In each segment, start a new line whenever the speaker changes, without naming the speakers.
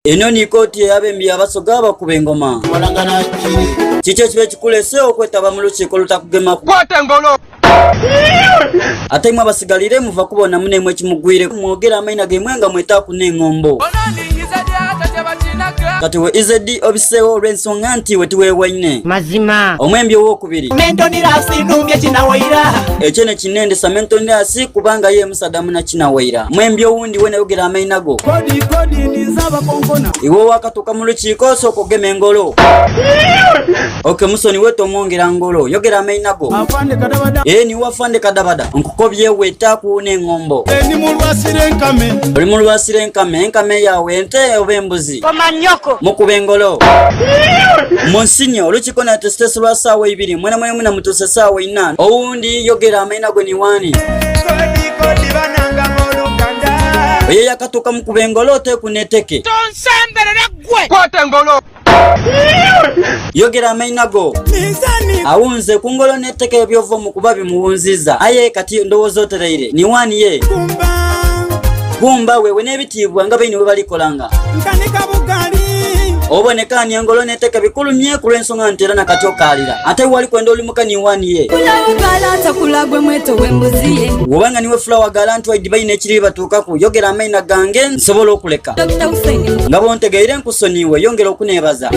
Eno ni Koti ya Bembi Abasoga bakuba engoma. Kiki ekiba kikulese okwetaba mu lukiiko lutakugema
kwata ngolo
ate mwe abasigalire muva kubona munemwe kimugwire mwogera amaina gemwe nga mwetaaku n'engombo. Kati we izedi obiseewo olw'ensonga nti we tiweewaine
mazima
omwembi ow'okubiri
mentonirasi numbye kinawaira
ekyo ne kinendesa mentonirasi kubanga ye musadamu na kinawaira mwembi owundi we nayogera amaina go
kodi ndizaba konkona
iwe wakatuuka mu lukiiko sooka ogema engolo oke musoni we tomwongera ngolo yogera amaina go niwe afande kadabada nkukobye weetaaku n'engombo oli mu lwasire enkame yawe ente oba embuzi mukuba engolo Monsinyo olukiiko natesitesi lwa ssaawa 2 mwena mutuuse ssaawa 4 owundi yogera amaina go ni wani oye yakatuuka mukuba engolo oteeku neteke
kwata ngolo
yogera amaina go awunze ku ngolo neteke ebyova mukuba bimuwunziza aye kati ndowooza otereire ni wani ye gumba wewe n'ebitiibwa nga baine we balikolanga obonekani engolo neteke bikulumye ku lw'ensonga nti era nakati okaalira ate wali kwenda olimuka ni wani ye wobanga niwe fulawa galanti waidi baine ekiri batuukaku yogera amaina gange nsobola okuleka nga bontegeire nkusoniwe yongera okuneebaza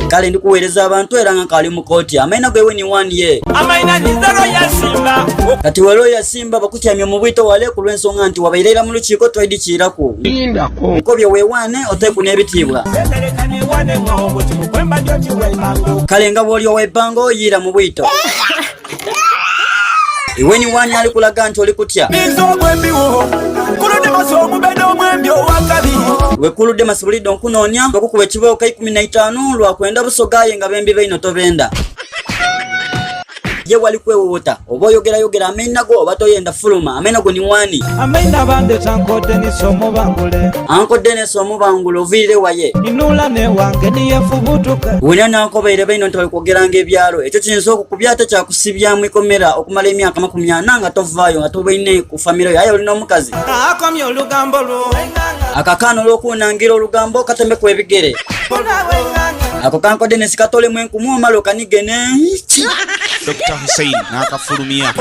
kale ndikuweereza abantu era nga kaali mu kooti amaina gewe ni wani ye kati waliwo yasimba bakutyamye mu bwito wale ku lw'ensonga nti wabairira mu lukiiko twaidi kiiraku nkobye weewaane oteeku n'ebitiibwa kale nga bw'oli ow'ebbanga oyiira mu bwito iwe ni wani ali kulaga nti oli kutya wekuludde masibulidde onkunoonya okukuba ekibooka 15 lwakwenda busogaye nga Bembi baino tobenda ye wali kwewuuta oba oyogera amaina go oba toyenda fuluma amaina go ni wani
amaina bande tankote ni somo bangule
ankodde ne somo bangule oviire waye
inula ne wange niye fubutuka
wena nankobeire baino nti balikugeranga ebyalo ekyo kinza okukubya ate kyakusibyamu ikomera okumala emyaka 40 nga tovaayo nga tobaine ku famire yo aye olina omukazi
akomye olugambo lwo
akakaano olw'okunangira olugambo katembeku ebigere ako kankodde ne sikatolemu enkumu omala okanigene
Dr. Husein n'akafulumya